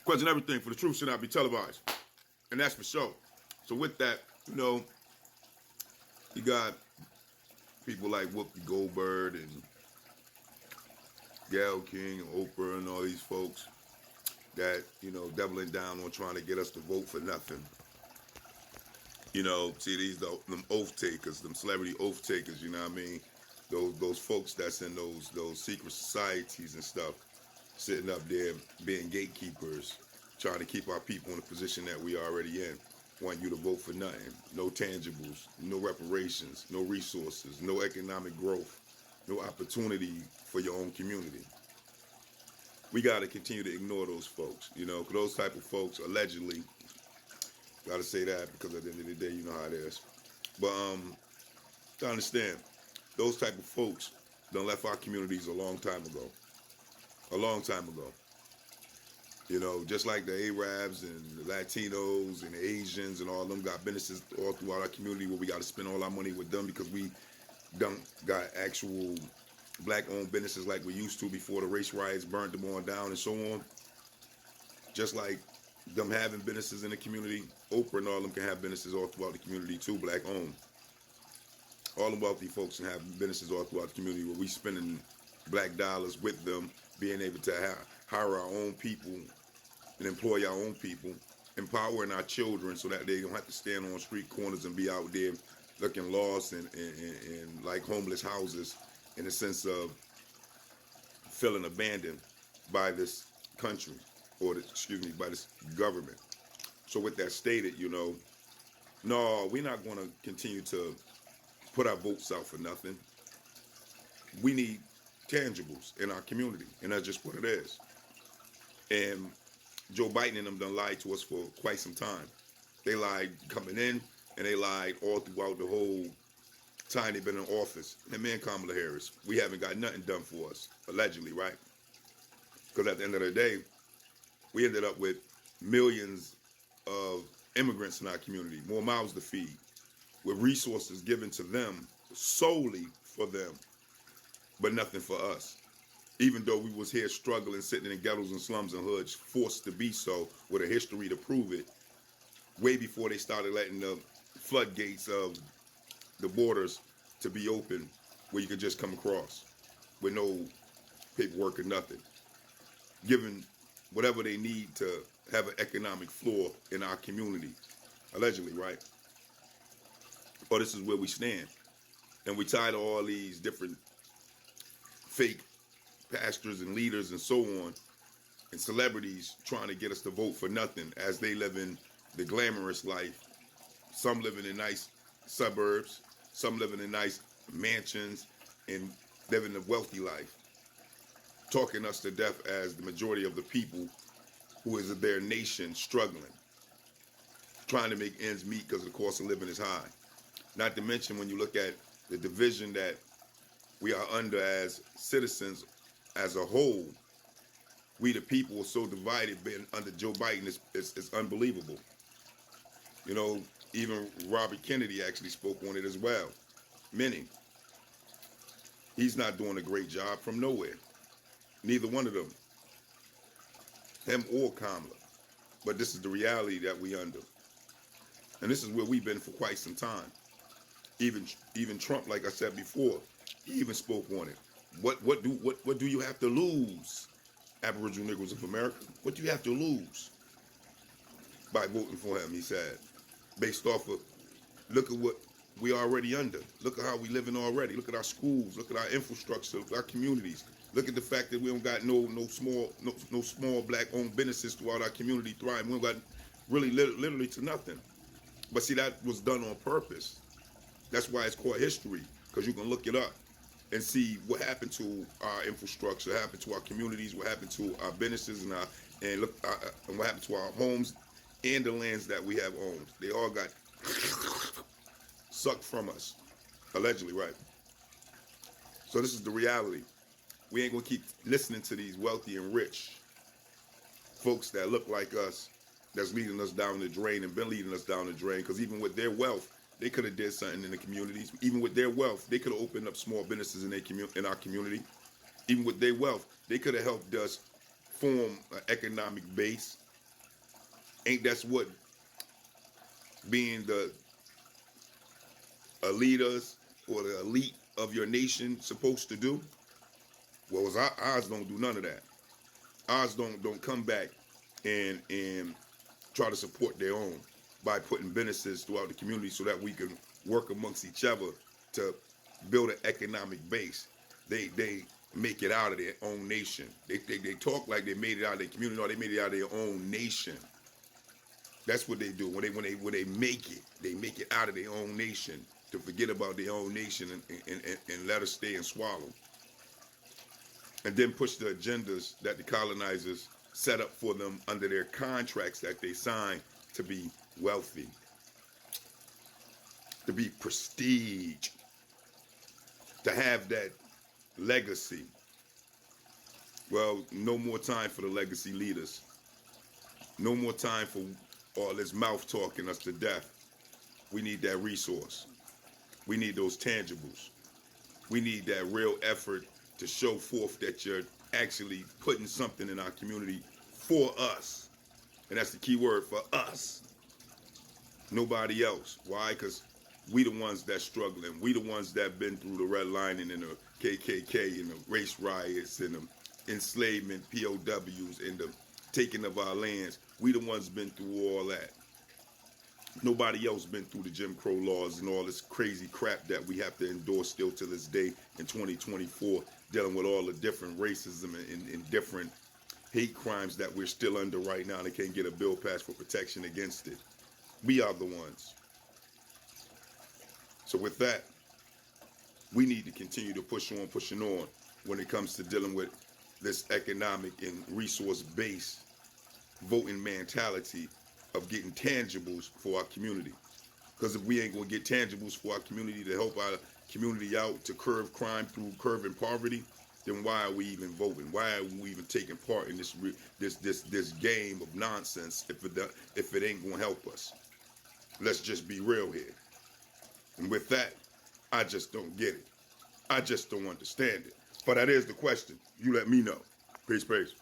Question everything, for the truth should not be televised. And that's for sure. So with that, you know, you got people like Whoopi Goldberg and Gayle King and Oprah and all these folks that, you know, doubling down on trying to get us to vote for nothing. You know, see them oath takers, them celebrity oath takers, you know what I mean? Those folks that's in those secret societies and stuff, sitting up there being gatekeepers, trying to keep our people in the position that we already in. Want you to vote for nothing. No tangibles, no reparations, no resources, no economic growth, no opportunity for your own community. We got to continue to ignore those folks, you know, 'cause those type of folks allegedly, got to say that because at the end of the day, you know how it is. But to understand, those type of folks done left our communities a long time ago. A long time ago. You know, just like the Arabs and the Latinos and the Asians and all of them got businesses all throughout our community where we got to spend all our money with them because we don't got actual black-owned businesses like we used to before the race riots burned them all down and so on. Just like them having businesses in the community, Oprah and all of them can have businesses all throughout the community too, black-owned. All the wealthy folks can have businesses all throughout the community where we spending black dollars with them, being able to hire our own people and employ our own people, empowering our children so that they don't have to stand on street corners and be out there looking lost and like homeless houses in the sense of feeling abandoned by this country or by this government. So with that stated, you know, no, we're not going to continue to put our votes out for nothing. We need tangibles in our community, and that's just what it is. And Joe Biden and them done lied to us for quite some time. They lied coming in, and they lied all throughout the whole time they've been in office. And me and Kamala Harris, we haven't got nothing done for us, allegedly, right? Because at the end of the day, we ended up with millions of immigrants in our community, more mouths to feed, with resources given to them solely for them, but nothing for us. Even though we was here struggling, sitting in ghettos and slums and hoods, forced to be so, with a history to prove it, way before they started letting the floodgates of the borders to be open, where you could just come across with no paperwork or nothing, given whatever they need to have an economic floor in our community, allegedly, right? But this is where we stand. And we tired of all these different fake pastors and leaders and so on, and celebrities trying to get us to vote for nothing as they live in the glamorous life. Some living in nice suburbs, some living in nice mansions and living a wealthy life. Talking us to death as the majority of the people who is their nation struggling, trying to make ends meet because the cost of living is high. Not to mention when you look at the division that we are under as citizens as a whole, we the people are so divided being under Joe Biden, it's unbelievable. You know, even Robert Kennedy actually spoke on it as well. Many. He's not doing a great job from nowhere. Neither one of them. Him or Kamala. But this is the reality that we under. And this is where we've been for quite some time. Even Trump, like I said before, he even spoke on it. What do you have to lose, Aboriginal Negroes of America? What do you have to lose by voting for him, he said. Based off of, look at what we already under. Look at how we living already. Look at our schools. Look at our infrastructure. Look at our communities. Look at the fact that we don't got no small black-owned businesses throughout our community thriving. We don't got really literally to nothing. But see, that was done on purpose. That's why it's called history, because you can look it up and see what happened to our infrastructure, what happened to our communities, what happened to our businesses, and what happened to our homes and the lands that we have owned. They all got sucked from us, allegedly, right? So this is the reality. We ain't gonna keep listening to these wealthy and rich folks that look like us, that's leading us down the drain and been leading us down the drain, because even with their wealth, they could have did something in the communities. Even with their wealth, they could have opened up small businesses in our community. Even with their wealth, they could have helped us form an economic base Ain't that's what being the leaders or the elite of your nation supposed to do? Well, ours don't do none of that. Ours don't come back and try to support their own by putting businesses throughout the community so that we can work amongst each other to build an economic base. They make it out of their own nation. They talk like they made it out of their community. No, they made it out of their own nation. That's what they do. When they make it, they make it out of their own nation to forget about their own nation and let us stay and swallow. And then push the agendas that the colonizers set up for them under their contracts that they signed to be wealthy, to be prestige, to have that legacy. Well, no more time for the legacy leaders. No more time for all this mouth talking us to death. We need that resource. We need those tangibles. We need that real effort to show forth that you're actually putting something in our community for us. And that's the key word, for us. Nobody else. Why? Because we the ones that's struggling. We the ones that been through the redlining and the KKK and the race riots and the enslavement, POWs, and the taking of our lands. We the ones been through all that. Nobody else been through the Jim Crow laws and all this crazy crap that we have to endure still to this day in 2024, dealing with all the different racism and different hate crimes that we're still under right now. They can't get a bill passed for protection against it. We are the ones. So with that, we need to continue to pushing on when it comes to dealing with this economic and resource-based voting mentality of getting tangibles for our community. Because if we ain't going to get tangibles for our community to help our community out to curb crime through curbing poverty, then why are we even voting? Why are we even taking part in this game of nonsense if it ain't going to help us? Let's just be real here. And with that, I just don't get it. I just don't understand it. But that is the question. You let me know. Peace, peace.